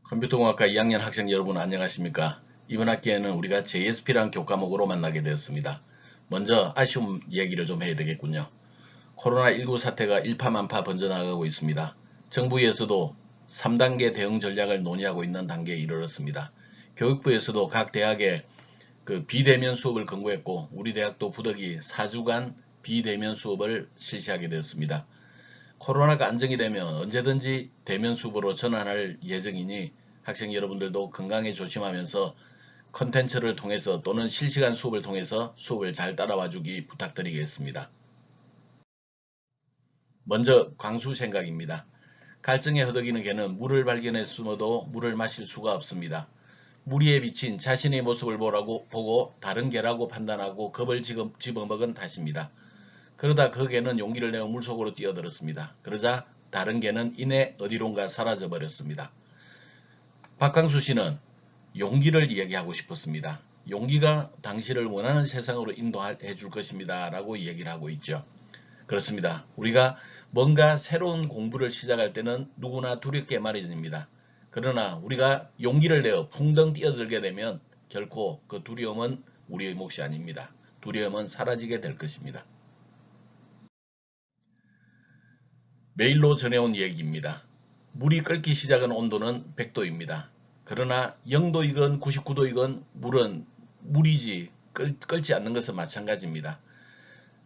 컴퓨터공학과 2학년 학생 여러분 안녕하십니까? 이번 학기에는 우리가 JSP라는 교과목으로 만나게 되었습니다. 먼저 아쉬운 얘기를 좀 해야 되겠군요. 코로나19 사태가 일파만파 번져나가고 있습니다. 정부에서도 3단계 대응 전략을 논의하고 있는 단계에 이르렀습니다. 교육부에서도 각 대학에 비대면 수업을 권고했고 우리 대학도 부득이 4주간 비대면 수업을 실시하게 되었습니다. 코로나가 안정이 되면 언제든지 대면 수업으로 전환할 예정이니 학생 여러분들도 건강에 조심하면서 컨텐츠를 통해서 또는 실시간 수업을 통해서 수업을 잘 따라와 주기 부탁드리겠습니다. 먼저 광수 생각입니다. 갈증에 허덕이는 개는 물을 발견해 숨어도 물을 마실 수가 없습니다. 무리에 비친 자신의 모습을 보고 다른 개라고 판단하고 겁을 집어먹은 탓입니다. 그러다 그 개는 용기를 내어 물속으로 뛰어들었습니다. 그러자 다른 개는 이내 어디론가 사라져 버렸습니다. 박광수 씨는 용기를 이야기하고 싶었습니다. 용기가 당신을 원하는 세상으로 인도해 줄 것입니다. 라고 이야기를 하고 있죠. 그렇습니다. 우리가 뭔가 새로운 공부를 시작할 때는 누구나 두렵게 마련입니다. 그러나 우리가 용기를 내어 풍덩 뛰어들게 되면 결코 그 두려움은 우리의 몫이 아닙니다. 두려움은 사라지게 될 것입니다. 메일로 전해온 얘기입니다. 물이 끓기 시작한 온도는 100도입니다. 그러나 0도이건 99도이건 물은 물이지 끓지 않는 것은 마찬가지입니다.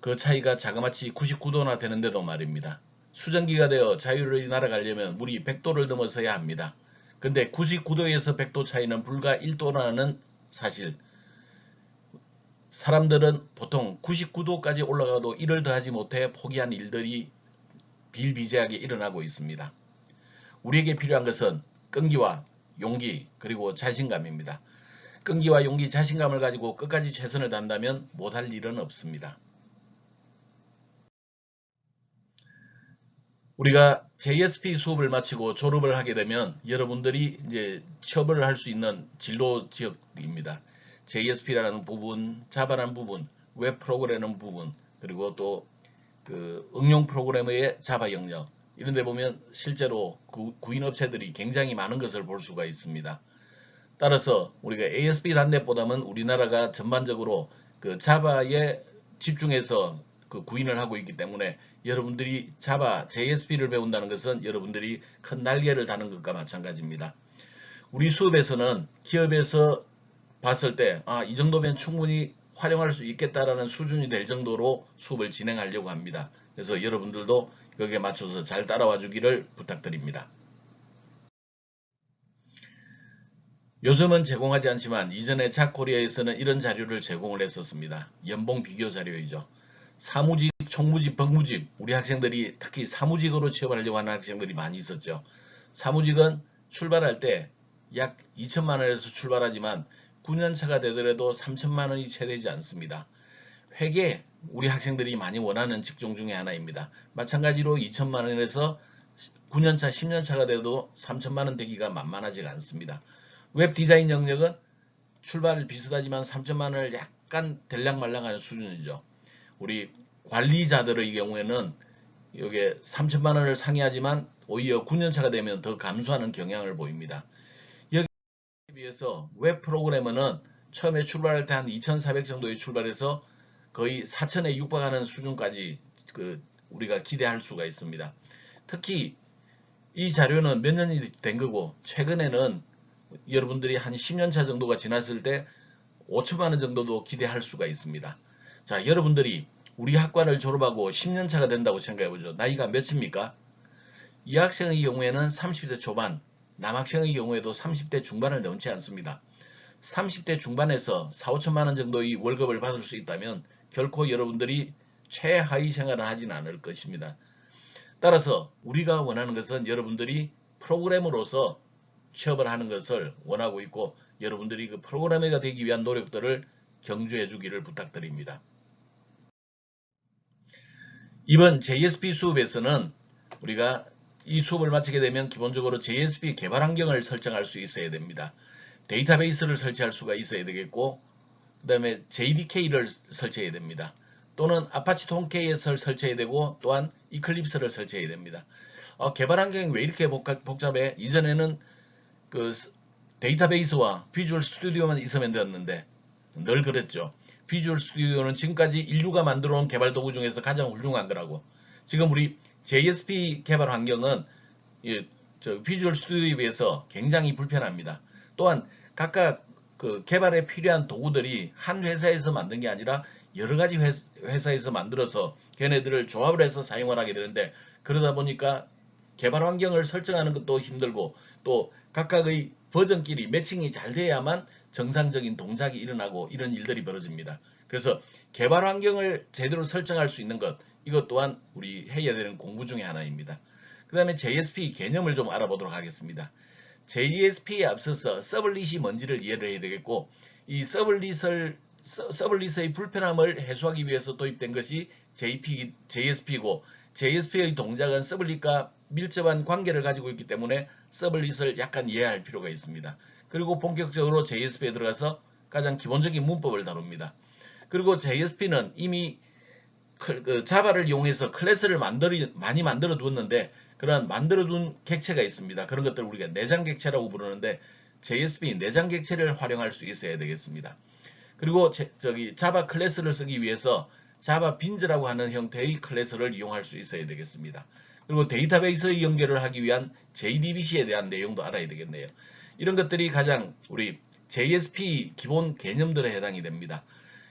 그 차이가 자그마치 99도나 되는데도 말입니다. 수증기가 되어 자유를 날아가려면 물이 100도를 넘어서야 합니다. 근데 99도에서 100도 차이는 불과 1도라는 사실. 사람들은 보통 99도까지 올라가도 이를 더하지 못해 포기한 일들이 비일비재하게 일어나고 있습니다. 우리에게 필요한 것은 끈기와 용기 그리고 자신감입니다. 끈기와 용기, 자신감을 가지고 끝까지 최선을 다한다면 못할 일은 없습니다. 우리가 JSP 수업을 마치고 졸업을 하게 되면 여러분들이 이제 취업을 할 수 있는 진로 지역입니다. JSP라는 부분, 자바라는 부분, 웹 프로그램이라는 부분, 그리고 또 응용 프로그래머의 자바 영역 이런 데 보면 실제로 구인 업체들이 굉장히 많은 것을 볼 수가 있습니다. 따라서 우리가 ASP 단계보다는 우리나라가 전반적으로 자바에 집중해서 구인을 하고 있기 때문에 여러분들이 자바, JSP를 배운다는 것은 여러분들이 큰 날개를 다는 것과 마찬가지입니다. 우리 수업에서는 기업에서 봤을 때 이 정도면 충분히 활용할 수 있겠다라는 수준이 될 정도로 수업을 진행하려고 합니다. 그래서 여러분들도 거기에 맞춰서 잘 따라와 주기를 부탁드립니다. 요즘은 제공하지 않지만 이전에 작코리아에서는 이런 자료를 제공을 했었습니다. 연봉 비교 자료이죠. 사무직, 총무직, 법무직, 우리 학생들이 특히 사무직으로 취업을 하려고 하는 학생들이 많이 있었죠. 사무직은 출발할 때 약 2천만 원에서 출발하지만 9년차가 되더라도 3천만 원이 채 되지 않습니다. 회계, 우리 학생들이 많이 원하는 직종 중에 하나입니다. 마찬가지로 2천만 원에서 9년차, 10년차가 돼도 3천만 원 되기가 만만하지가 않습니다. 웹 디자인 영역은 출발 비슷하지만 3천만 원을 약간 들락말락하는 수준이죠. 우리 관리자들의 경우에는 이게 3천만 원을 상회하지만 오히려 9년차가 되면 더 감소하는 경향을 보입니다. 여기에 비해서 웹 프로그래머는 처음에 출발할 때 한 2,400 정도에 출발해서 거의 4천에 육박하는 수준까지 우리가 기대할 수가 있습니다. 특히 이 자료는 몇 년이 된 거고 최근에는 여러분들이 한 10년차 정도가 지났을 때 5천만 원 정도도 기대할 수가 있습니다. 자, 여러분들이 우리 학과를 졸업하고 10년차가 된다고 생각해보죠. 나이가 몇입니까? 이 학생의 경우에는 30대 초반, 남학생의 경우에도 30대 중반을 넘지 않습니다. 30대 중반에서 4, 5천만 원 정도의 월급을 받을 수 있다면 결코 여러분들이 최하위 생활을 하지는 않을 것입니다. 따라서 우리가 원하는 것은 여러분들이 프로그래머로서 취업을 하는 것을 원하고 있고 여러분들이 그 프로그래머가 되기 위한 노력들을 경주해 주기를 부탁드립니다. 이번 JSP 수업에서는 우리가 이 수업을 마치게 되면 기본적으로 JSP 개발 환경을 설정할 수 있어야 됩니다. 데이터베이스를 설치할 수가 있어야 되겠고 그 다음에 JDK를 설치해야 됩니다. 또는 아파치 톰K를 설치해야 되고 또한 이클립스를 설치해야 됩니다. 개발 환경이 왜 이렇게 복잡해? 이전에는 그 데이터베이스와 비주얼 스튜디오만 있으면 되었는데 늘 그랬죠. 비주얼 스튜디오는 지금까지 인류가 만들어 온 개발 도구 중에서 가장 훌륭한 거라고. 지금 우리 JSP 개발 환경은 비주얼 스튜디오에 비해서 굉장히 불편합니다. 또한 각각 그 개발에 필요한 도구들이 한 회사에서 만든 게 아니라 여러 가지 회사에서 만들어서 걔네들을 조합을 해서 사용을 하게 되는데, 그러다 보니까 개발 환경을 설정하는 것도 힘들고 또 각각의 버전끼리 매칭이 잘 돼야만 정상적인 동작이 일어나고 이런 일들이 벌어집니다. 그래서 개발 환경을 제대로 설정할 수 있는 것, 이것 또한 우리 해야 되는 공부 중에 하나입니다. 그 다음에 JSP 개념을 좀 알아보도록 하겠습니다. JSP에 앞서서 서블릿이 뭔지를 이해를 해야 되겠고, 이 서블릿의 불편함을 해소하기 위해서 도입된 것이 JSP고, JSP의 동작은 서블릿과 밀접한 관계를 가지고 있기 때문에 서블릿을 약간 이해할 필요가 있습니다. 그리고 본격적으로 JSP에 들어가서 가장 기본적인 문법을 다룹니다. 그리고 JSP는 이미 자바를 이용해서 클래스를 많이 만들어 두었는데, 그런 만들어둔 객체가 있습니다. 그런 것들을 우리가 내장 객체라고 부르는데, JSP 내장 객체를 활용할 수 있어야 되겠습니다. 그리고 자바 클래스를 쓰기 위해서 자바 빈즈라고 하는 형태의 클래스를 이용할 수 있어야 되겠습니다. 그리고 데이터베이스의 연결을 하기 위한 JDBC에 대한 내용도 알아야 되겠네요. 이런 것들이 가장 우리 JSP 기본 개념들에 해당이 됩니다.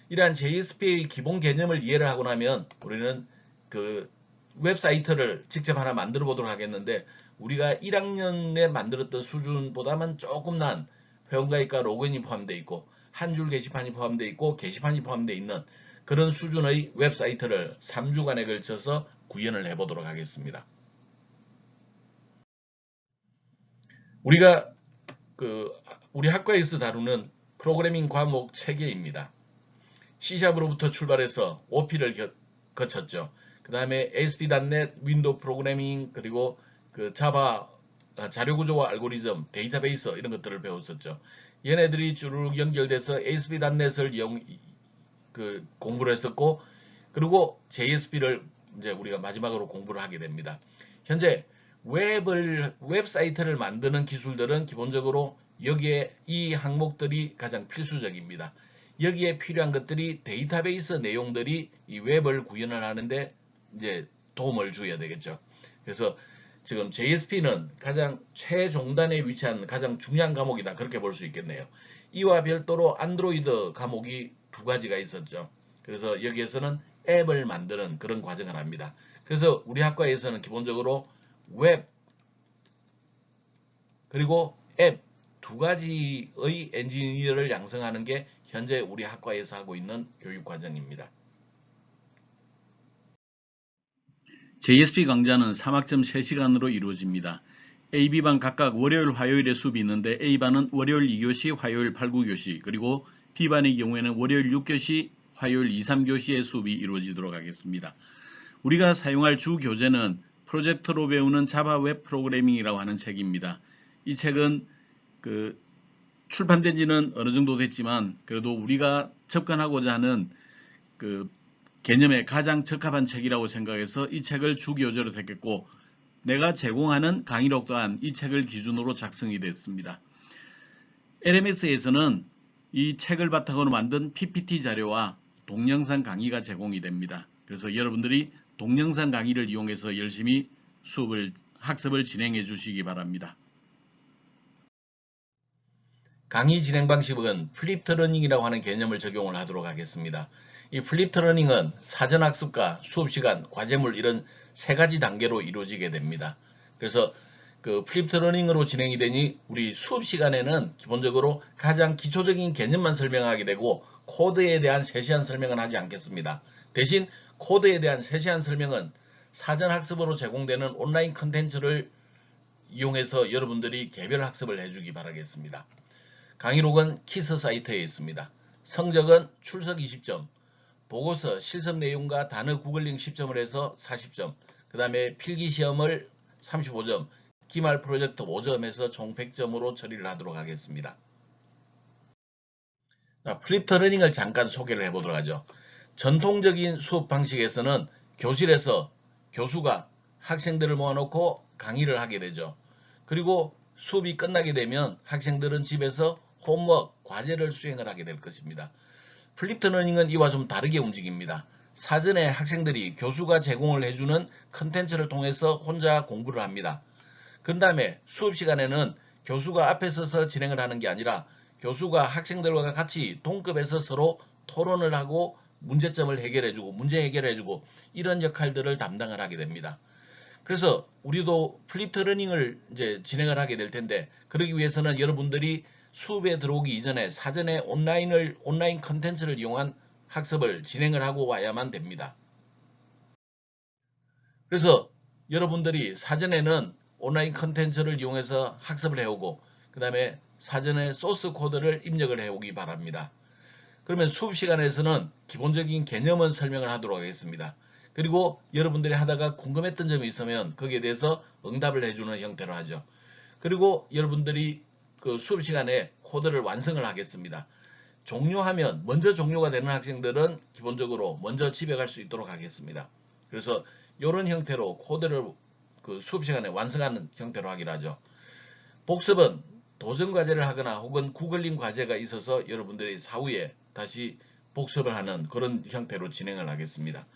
이러한 JSP의 기본 개념을 이해를 하고 나면 우리는 그 웹사이트를 직접 하나 만들어 보도록 하겠는데, 우리가 1학년에 만들었던 수준보다는 조금 난 회원가입과 로그인이 포함되어 있고 한 줄 게시판이 포함되어 있고 게시판이 포함되어 있는 그런 수준의 웹사이트를 3주간에 걸쳐서 구현을 해보도록 하겠습니다. 우리가 우리 학과에서 다루는 프로그래밍 과목 체계입니다. C샵으로부터 출발해서 OP를 거쳤죠. 그 다음에 ASP.NET, 윈도우 프로그래밍, 그리고 그 자바 자료구조와 알고리즘, 데이터베이스 이런 것들을 배웠었죠. 얘네들이 쭉 연결돼서 ASP.NET을 공부를 했었고, 그리고 JSP를 이제 우리가 마지막으로 공부를 하게 됩니다. 현재 웹사이트를 만드는 기술들은 기본적으로 여기에 이 항목들이 가장 필수적입니다. 여기에 필요한 것들이 데이터베이스 내용들이 이 웹을 구현을 하는데 이제 도움을 줘야 되겠죠. 그래서 지금 JSP는 가장 최종단에 위치한 가장 중요한 과목이다, 그렇게 볼 수 있겠네요. 이와 별도로 안드로이드 과목이 두 가지가 있었죠. 그래서 여기에서는 앱을 만드는 그런 과정을 합니다. 그래서 우리 학과에서는 기본적으로 웹 그리고 앱 두 가지의 엔지니어를 양성하는 게 현재 우리 학과에서 하고 있는 교육 과정입니다. JSP 강좌는 3학점 3시간으로 이루어집니다. AB반 각각 월요일, 화요일에 수업이 있는데, A반은 월요일 2교시, 화요일 8, 9교시, 그리고 B반의 경우에는 월요일 6교시, 화요일 2, 3교시의 수업이 이루어지도록 하겠습니다. 우리가 사용할 주 교재는 프로젝트로 배우는 자바 웹 프로그래밍이라고 하는 책입니다. 이 책은 출판된 지는 어느 정도 됐지만 그래도 우리가 접근하고자 하는 개념에 가장 적합한 책이라고 생각해서 이 책을 주 교재로 택했고, 내가 제공하는 강의록 또한 이 책을 기준으로 작성이 됐습니다. LMS에서는 이 책을 바탕으로 만든 PPT 자료와 동영상 강의가 제공이 됩니다. 그래서 여러분들이 동영상 강의를 이용해서 열심히 학습을 진행해 주시기 바랍니다. 강의 진행 방식은 플립드 러닝이라고 하는 개념을 적용을 하도록 하겠습니다. 이 플립드 러닝은 사전학습과 수업시간, 과제물 이런 세 가지 단계로 이루어지게 됩니다. 그래서 플립드 러닝으로 진행이 되니 우리 수업시간에는 기본적으로 가장 기초적인 개념만 설명하게 되고 코드에 대한 세세한 설명은 하지 않겠습니다. 대신 코드에 대한 세세한 설명은 사전학습으로 제공되는 온라인 컨텐츠를 이용해서 여러분들이 개별 학습을 해주기 바라겠습니다. 강의록은 키스 사이트에 있습니다. 성적은 출석 20점, 보고서 실습 내용과 단어 구글링 10점을 해서 40점, 그 다음에 필기시험을 35점, 기말 프로젝트 5점에서 총 100점으로 처리를 하도록 하겠습니다. 플립드 러닝을 잠깐 소개를 해보도록 하죠. 전통적인 수업 방식에서는 교실에서 교수가 학생들을 모아놓고 강의를 하게 되죠. 그리고 수업이 끝나게 되면 학생들은 집에서 홈워크, 과제를 수행을 하게 될 것입니다. 플립드 러닝은 이와 좀 다르게 움직입니다. 사전에 학생들이 교수가 제공을 해주는 컨텐츠를 통해서 혼자 공부를 합니다. 그 다음에 수업 시간에는 교수가 앞에 서서 진행을 하는 게 아니라 교수가 학생들과 같이 동급에서 서로 토론을 하고 문제점을 해결해주고 문제 해결해주고 이런 역할들을 담당을 하게 됩니다. 그래서 우리도 플립드 러닝을 이제 진행을 하게 될 텐데 그러기 위해서는 여러분들이 수업에 들어오기 이전에 사전에 온라인 컨텐츠를 이용한 학습을 진행을 하고 와야만 됩니다. 그래서 여러분들이 사전에는 온라인 컨텐츠를 이용해서 학습을 해오고 그 다음에 사전에 소스 코드를 입력을 해오기 바랍니다. 그러면 수업 시간에서는 기본적인 개념은 설명을 하도록 하겠습니다. 그리고 여러분들이 하다가 궁금했던 점이 있으면 거기에 대해서 응답을 해주는 형태로 하죠. 그리고 여러분들이 그 수업 시간에 코드를 완성을 하겠습니다. 종료하면 먼저 종료가 되는 학생들은 기본적으로 먼저 집에 갈 수 있도록 하겠습니다. 그래서 이런 형태로 코드를 그 수업 시간에 완성하는 형태로 하기로 하죠. 복습은 도전 과제를 하거나 혹은 구글링 과제가 있어서 여러분들이 사후에 다시 복습을 하는 그런 형태로 진행을 하겠습니다.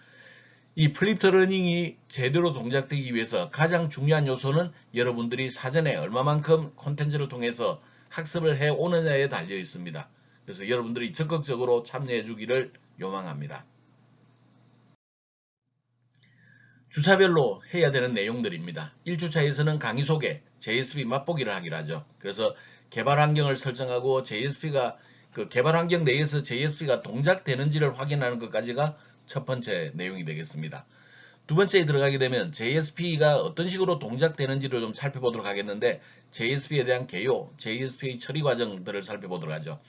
이 플립드 러닝이 제대로 동작되기 위해서 가장 중요한 요소는 여러분들이 사전에 얼마만큼 콘텐츠를 통해서 학습을 해 오느냐에 달려 있습니다. 그래서 여러분들이 적극적으로 참여해 주기를 요망합니다. 주차별로 해야 되는 내용들입니다. 1주차에서는 강의 소개, JSP 맛보기를 하기로 하죠. 그래서 개발 환경을 설정하고 JSP가 그 개발 환경 내에서 JSP가 동작되는지를 확인하는 것까지가 첫 번째 내용이 되겠습니다. 두 번째에 들어가게 되면 JSP가 어떤 식으로 동작되는지를 좀 살펴보도록 하겠는데 JSP에 대한 개요, JSP 처리 과정들을 살펴보도록 하죠.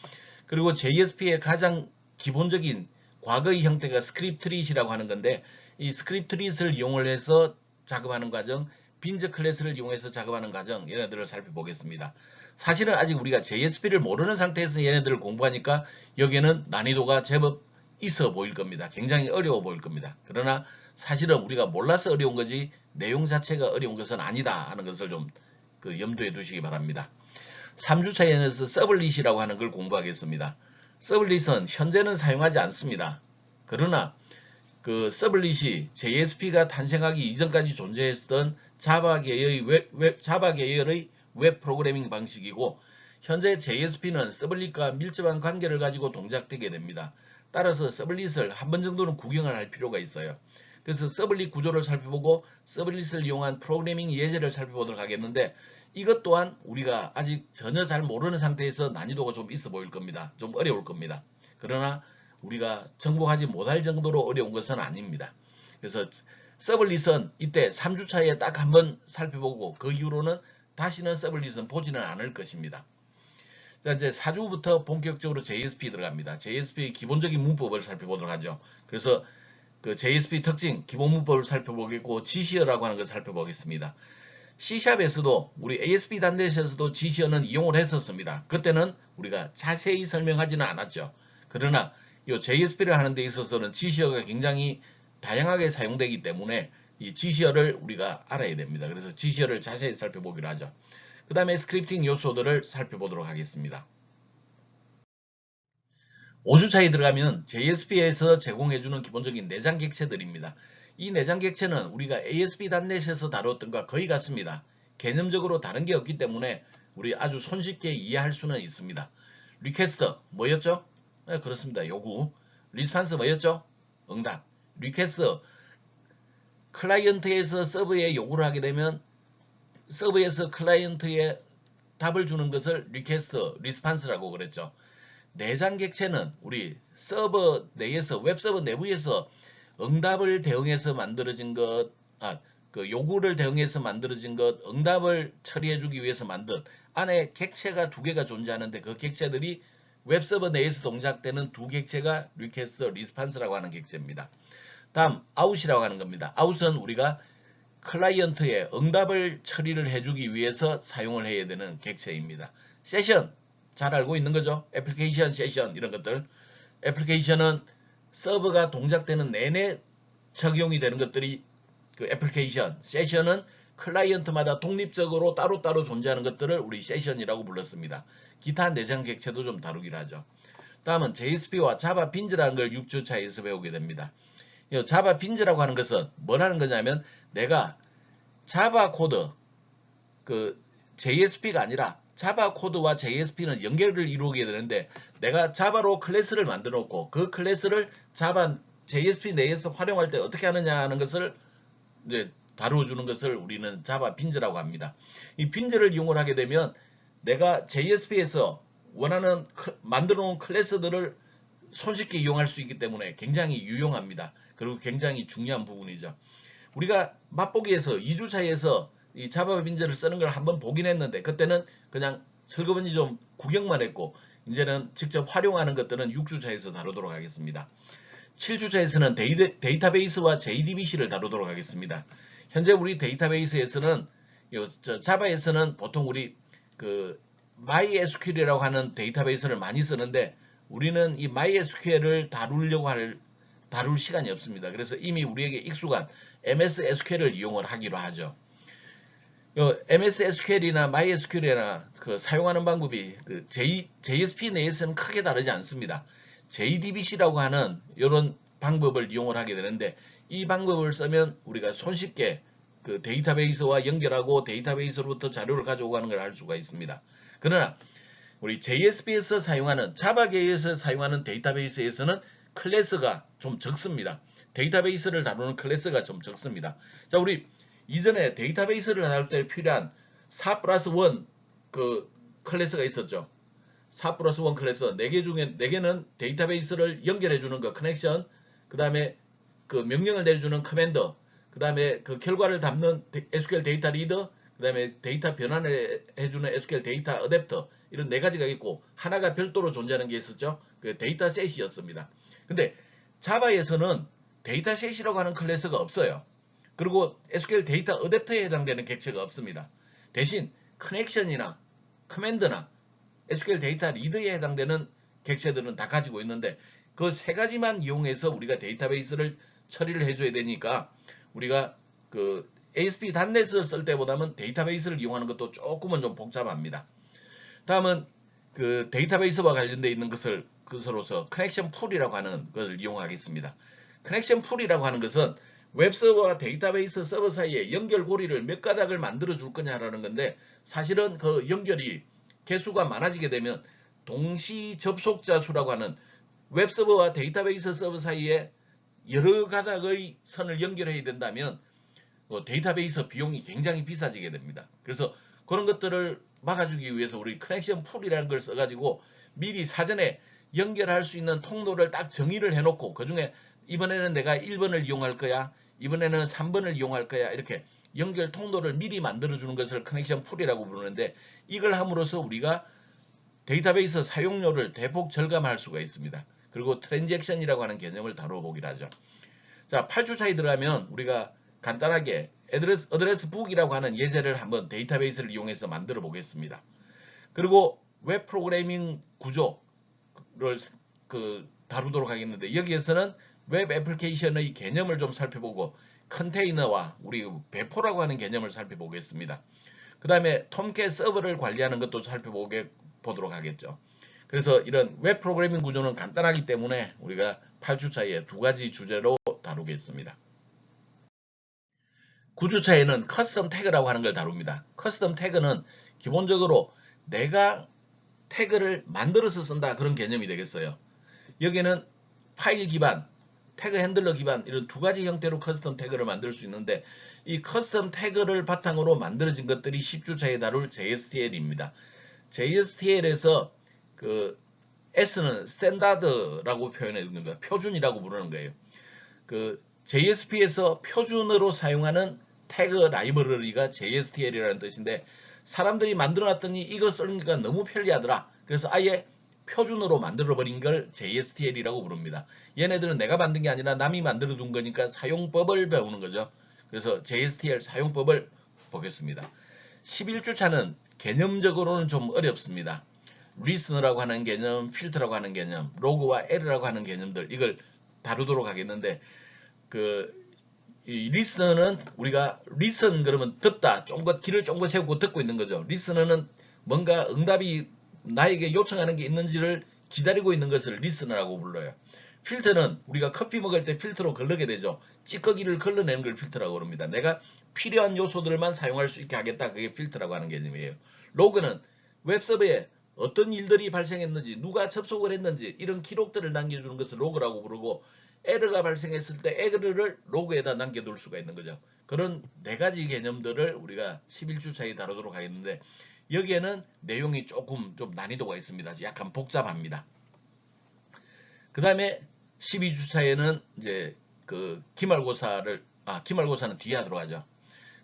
그리고 JSP의 가장 기본적인 과거의 형태가 스크립트릿이라고 하는 건데 이 스크립트릿을 이용을 해서 작업하는 과정, 빈즈 클래스를 이용해서 작업하는 과정 얘네들을 살펴보겠습니다. 사실은 아직 우리가 JSP를 모르는 상태에서 얘네들을 공부하니까 여기에는 난이도가 제법 있어 보일 겁니다. 굉장히 어려워 보일 겁니다. 그러나 사실은 우리가 몰라서 어려운 거지 내용 자체가 어려운 것은 아니다 하는 것을 좀 염두에 두시기 바랍니다. 3주차에서 서블릿이라고 하는 걸 공부하겠습니다. 서블릿은 현재는 사용하지 않습니다. 그러나 그 서블릿이 JSP가 탄생하기 이전까지 존재했던 자바 계열의 웹 프로그래밍 방식이고 현재 JSP는 서블릿과 밀접한 관계를 가지고 동작되게 됩니다. 따라서 서블릿을 한 번 정도는 구경을 할 필요가 있어요. 그래서 서블릿 구조를 살펴보고 서블릿을 이용한 프로그래밍 예제를 살펴보도록 하겠는데 이것 또한 우리가 아직 전혀 잘 모르는 상태에서 난이도가 좀 있어 보일 겁니다. 좀 어려울 겁니다. 그러나 우리가 정복하지 못할 정도로 어려운 것은 아닙니다. 그래서 서블릿은 이때 3주차에 딱 한번 살펴보고 그 이후로는 다시는 서블릿은 보지는 않을 것입니다. 자, 이제 4주부터 본격적으로 JSP 들어갑니다. JSP의 기본적인 문법을 살펴보도록 하죠. 그래서 그 JSP 특징, 기본 문법을 살펴보겠고 GC어라고 하는 것을 살펴보겠습니다. C샵에서도 우리 ASP.NET에서도 GC어는 이용을 했었습니다. 그때는 우리가 자세히 설명하지는 않았죠. 그러나 이 JSP를 하는 데 있어서는 GC어가 굉장히 다양하게 사용되기 때문에 이 GC어를 우리가 알아야 됩니다. 그래서 GC어를 자세히 살펴보기로 하죠. 그 다음에 스크립팅 요소들을 살펴보도록 하겠습니다. 5주차에 들어가면 JSP에서 제공해주는 기본적인 내장 객체들입니다. 이 내장 객체는 우리가 ASP.NET에서 다뤘던 것과 거의 같습니다. 개념적으로 다른 게 없기 때문에 우리 아주 손쉽게 이해할 수는 있습니다. 리퀘스트 뭐였죠? 네, 그렇습니다. 요구. 리스판스 뭐였죠? 응답. 리퀘스트 클라이언트에서 서버에 요구를 하게 되면 서버에서 클라이언트에 답을 주는 것을 리퀘스트, 리스판스라고 그랬죠. 내장 객체는 우리 서버 내에서 웹서버 내부에서 응답을 대응해서 만들어진 것, 그 요구를 대응해서 만들어진 것, 응답을 처리해주기 위해서 만든 안에 객체가 두 개가 존재하는데 그 객체들이 웹서버 내에서 동작되는 두 객체가 리퀘스트, 리스판스라고 하는 객체입니다. 다음 아웃이라고 하는 겁니다. 아웃은 우리가 클라이언트의 응답을 처리를 해주기 위해서 사용을 해야 되는 객체입니다. 세션 잘 알고 있는 거죠. 애플리케이션, 세션 이런 것들. 애플리케이션은 서버가 동작되는 내내 적용이 되는 것들이 그 애플리케이션, 세션은 클라이언트마다 독립적으로 따로따로 존재하는 것들을 우리 세션이라고 불렀습니다. 기타 내장 객체도 좀 다루기로 하죠. 다음은 JSP와 자바 빈즈라는 걸 6주차에서 배우게 됩니다. 이 자바 빈즈라고 하는 것은 뭐라는 거냐면 내가 자바 코드, 그 JSP가 아니라 자바 코드와 JSP는 연결을 이루게 되는데 내가 자바로 클래스를 만들어 놓고 그 클래스를 자바 JSP 내에서 활용할 때 어떻게 하느냐 하는 것을 이제 다루어주는 것을 우리는 자바 빈즈라고 합니다. 이 빈즈를 이용을 하게 되면 내가 JSP에서 원하는 만들어 놓은 클래스들을 손쉽게 이용할 수 있기 때문에 굉장히 유용합니다. 그리고 굉장히 중요한 부분이죠. 우리가 맛보기에서 2주 차이에서 이 자바 빈즈를 쓰는 걸 한번 보긴 했는데 그때는 그냥 슬그머니 좀 구경만 했고 이제는 직접 활용하는 것들은 6주 차에서 다루도록 하겠습니다. 7주 차에서는 데이터베이스와 JDBC를 다루도록 하겠습니다. 현재 우리 데이터베이스에서는 자바에서는 보통 우리 그 MySQL이라고 하는 데이터베이스를 많이 쓰는데 우리는 이 MySQL을 다룰 시간이 없습니다. 그래서 이미 우리에게 익숙한 MS SQL을 이용을 하기로 하죠. MS SQL이나 MySQL이나 그 사용하는 방법이 그 JSP 내에서는 크게 다르지 않습니다. JDBC라고 하는 이런 방법을 이용을 하게 되는데 이 방법을 쓰면 우리가 손쉽게 그 데이터베이스와 연결하고 데이터베이스로부터 자료를 가져오는 걸 할 수가 있습니다. 그러나 우리 JSP에서 사용하는 자바계에서 사용하는 데이터베이스에서는 클래스가 좀 적습니다. 데이터베이스를 다루는 클래스가 좀 적습니다. 자, 우리 이전에 데이터베이스를 다룰 때 필요한 4+1 그 클래스가 있었죠. 4+1 클래스 4개 중에 4개는 데이터베이스를 연결해 주는 거 커넥션, 그 다음에 그 명령을 내려주는 커맨더, 그 다음에 그 결과를 담는 SQL 데이터 리더, 그 다음에 데이터 변환을 해주는 SQL 데이터 어댑터, 이런 4가지가 있고 하나가 별도로 존재하는 게 있었죠. 그 데이터셋이었습니다. 근데 자바에서는 데이터셋이라고 하는 클래스가 없어요. 그리고 SQL 데이터 어댑터에 해당되는 객체가 없습니다. 대신 커넥션이나 커맨드나 SQL 데이터 리드에 해당되는 객체들은 다 가지고 있는데 그 3가지만 이용해서 우리가 데이터베이스를 처리를 해줘야 되니까 우리가 그 ASP.NET을 쓸 때보다는 데이터베이스를 이용하는 것도 조금은 좀 복잡합니다. 다음은 그 데이터베이스와 관련되어 있는 것으로서 커넥션 풀이라고 하는 것을 이용하겠습니다. 커넥션 풀이라고 하는 것은 웹서버와 데이터베이스 서버 사이에 연결고리를 몇 가닥을 만들어 줄 거냐라는 건데 사실은 그 연결이 개수가 많아지게 되면 동시 접속자 수라고 하는 웹서버와 데이터베이스 서버 사이에 여러 가닥의 선을 연결해야 된다면 데이터베이스 비용이 굉장히 비싸지게 됩니다. 그래서 그런 것들을 막아주기 위해서 우리 커넥션 풀이라는 걸 써가지고 미리 사전에 연결할 수 있는 통로를 딱 정의를 해놓고 그 중에 이번에는 내가 1번을 이용할 거야, 이번에는 3번을 이용할 거야, 이렇게 연결 통로를 미리 만들어주는 것을 커넥션 풀이라고 부르는데 이걸 함으로써 우리가 데이터베이스 사용료를 대폭 절감할 수가 있습니다. 그리고 트랜잭션이라고 하는 개념을 다뤄보기로 하죠. 자, 8주 차에 들어가면 우리가 간단하게 어드레스 북이라고 하는 예제를 한번 데이터베이스를 이용해서 만들어 보겠습니다. 그리고 웹 프로그래밍 구조를 다루도록 하겠는데 여기에서는 웹 애플리케이션의 개념을 좀 살펴보고 컨테이너와 우리 배포라고 하는 개념을 살펴보겠습니다. 그 다음에 톰캣 서버를 관리하는 것도 살펴보도록 하겠죠. 그래서 이런 웹 프로그래밍 구조는 간단하기 때문에 우리가 8주차에 2가지 주제로 다루겠습니다. 9주차에는 커스텀 태그라고 하는 걸 다룹니다. 커스텀 태그는 기본적으로 내가 태그를 만들어서 쓴다 그런 개념이 되겠어요. 여기는 파일 기반, 태그 핸들러 기반 이런 2가지 형태로 커스텀 태그를 만들 수 있는데 이 커스텀 태그를 바탕으로 만들어진 것들이 10주차에 다룰 JSTL입니다. JSTL에서 그 S는 스탠다드라고 표현해 주는 거예요. 표준이라고 부르는 거예요. 그 JSP에서 표준으로 사용하는 태그 라이브러리가 JSTL이라는 뜻인데 사람들이 만들어놨더니 이거 쓰니까 너무 편리하더라. 그래서 아예 표준으로 만들어버린 걸 JSTL이라고 부릅니다. 얘네들은 내가 만든 게 아니라 남이 만들어둔 거니까 사용법을 배우는 거죠. 그래서 JSTL 사용법을 보겠습니다. 11주차는 개념적으로는 좀 어렵습니다. 리스너라고 하는 개념, 필터라고 하는 개념, 로그와 에러라고 하는 개념들 이걸 다루도록 하겠는데 이 listener는 우리가 listen 그러면 듣다, 쫑긋 귀를 쫑긋 세우고 듣고 있는 거죠. listener는 뭔가 응답이 나에게 요청하는 게 있는지를 기다리고 있는 것을 listener라고 불러요. 필터는 우리가 커피 먹을 때 필터로 걸르게 되죠. 찌꺼기를 걸러내는 걸 필터라고 그럽니다. 내가 필요한 요소들만 사용할 수 있게 하겠다. 그게 필터라고 하는 개념이에요. 로그는 웹서버에 어떤 일들이 발생했는지, 누가 접속을 했는지 이런 기록들을 남겨주는 것을 로그라고 부르고, 에러가 발생했을 때 에러를 로그에다 남겨둘 수가 있는 거죠. 그런 네 가지 개념들을 우리가 11주차에 다루도록 하겠는데, 여기에는 내용이 조금 좀 난이도가 있습니다. 약간 복잡합니다. 그 다음에 12주차에는 이제 그 기말고사는 뒤에 하도록 하죠.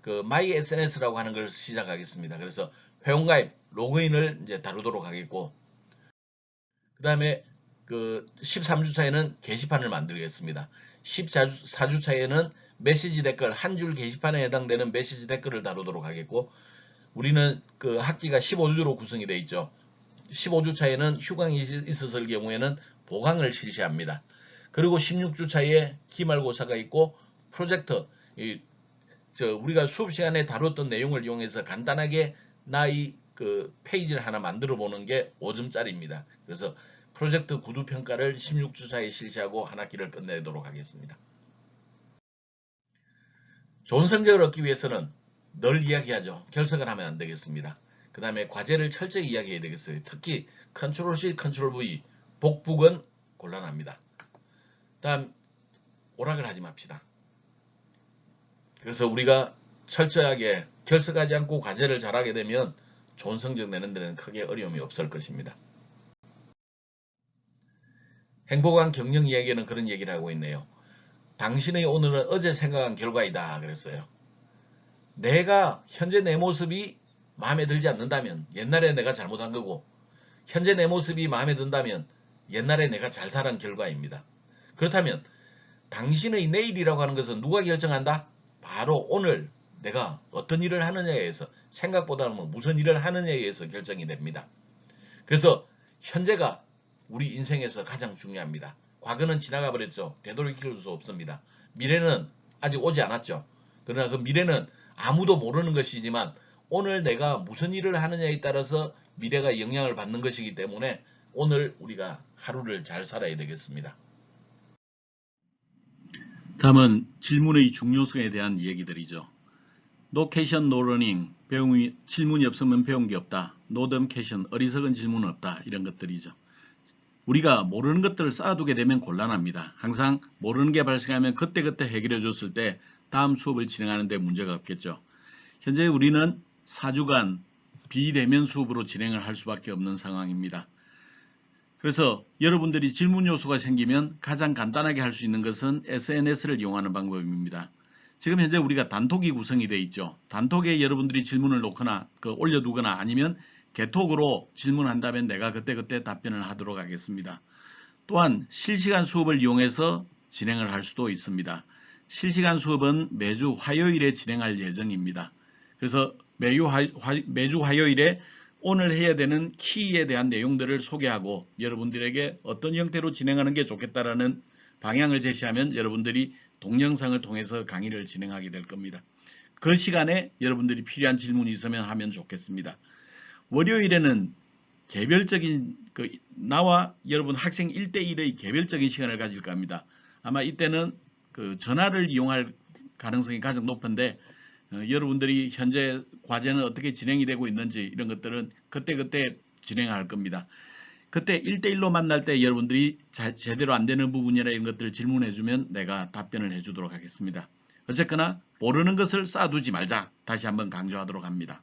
그 my SNS라고 하는 걸 시작하겠습니다. 그래서 회원가입, 로그인을 이제 다루도록 하겠고, 그 다음에 그 13주차에는 게시판을 만들겠습니다. 14주차에는 메시지 댓글, 한 줄 게시판에 해당되는 메시지 댓글을 다루도록 하겠고, 우리는 그 학기가 15주로 구성이 되어 있죠. 15주차에는 휴강이 있었을 경우에는 보강을 실시합니다. 그리고 16주차에 기말고사가 있고, 프로젝트, 우리가 수업 시간에 다뤘던 내용을 이용해서 간단하게 나의 그 페이지를 하나 만들어 보는 게 5점짜리입니다. 그래서 프로젝트 구두 평가를 16주차에 실시하고 한 학기를 끝내도록 하겠습니다. 좋은 성적을 얻기 위해서는 늘 이야기하죠. 결석을 하면 안 되겠습니다. 그 다음에 과제를 철저히 이야기해야 되겠어요. 특히 컨트롤 C, 컨트롤 V, 복북은 곤란합니다. 다음 오락을 하지 맙시다. 그래서 우리가 철저하게 결석하지 않고 과제를 잘하게 되면 좋은 성적 내는 데는 크게 어려움이 없을 것입니다. 행복한 경영 이야기는 그런 얘기를 하고 있네요. 당신의 오늘은 어제 생각한 결과이다 그랬어요. 내가 현재 내 모습이 마음에 들지 않는다면 옛날에 내가 잘못한 거고, 현재 내 모습이 마음에 든다면 옛날에 내가 잘 살은 결과입니다. 그렇다면 당신의 내일이라고 하는 것은 누가 결정한다? 바로 오늘 내가 어떤 일을 하느냐에 의해서, 생각보다는 무슨 일을 하느냐에 의해서 결정이 됩니다. 그래서 현재가 우리 인생에서 가장 중요합니다. 과거는 지나가 버렸죠. 되돌이킬 수 없습니다. 미래는 아직 오지 않았죠. 그러나 그 미래는 아무도 모르는 것이지만 오늘 내가 무슨 일을 하느냐에 따라서 미래가 영향을 받는 것이기 때문에 오늘 우리가 하루를 잘 살아야 되겠습니다. 다음은 질문의 중요성에 대한 얘기들이죠. No question, no learning. 질문이 없으면 배운 게 없다. No dumb question. 어리석은 질문은 없다. 이런 것들이죠. 우리가 모르는 것들을 쌓아두게 되면 곤란합니다. 항상 모르는 게 발생하면 그때그때 해결해 줬을 때 다음 수업을 진행하는 데 문제가 없겠죠. 현재 우리는 4주간 비대면 수업으로 진행을 할 수밖에 없는 상황입니다. 그래서 여러분들이 질문 요소가 생기면 가장 간단하게 할 수 있는 것은 SNS를 이용하는 방법입니다. 지금 현재 우리가 단톡이 구성이 되어 있죠. 단톡에 여러분들이 질문을 놓거나 올려두거나 아니면 개톡으로 질문한다면 내가 그때그때 답변을 하도록 하겠습니다. 또한 실시간 수업을 이용해서 진행을 할 수도 있습니다. 실시간 수업은 매주 화요일에 진행할 예정입니다. 그래서 매주 화요일에 오늘 해야 되는 키에 대한 내용들을 소개하고 여러분들에게 어떤 형태로 진행하는 게 좋겠다라는 방향을 제시하면 여러분들이 동영상을 통해서 강의를 진행하게 될 겁니다. 그 시간에 여러분들이 필요한 질문이 있으면 하면 좋겠습니다. 월요일에는 개별적인 나와 여러분 학생 1대1의 개별적인 시간을 가질 겁니다. 아마 이때는 전화를 이용할 가능성이 가장 높은데 여러분들이 현재 과제는 어떻게 진행이 되고 있는지 이런 것들은 그때그때 진행할 겁니다. 그때 1대1로 만날 때 여러분들이 제대로 안 되는 부분이나 이런 것들을 질문해 주면 내가 답변을 해 주도록 하겠습니다. 어쨌거나 모르는 것을 쌓아두지 말자. 다시 한번 강조하도록 합니다.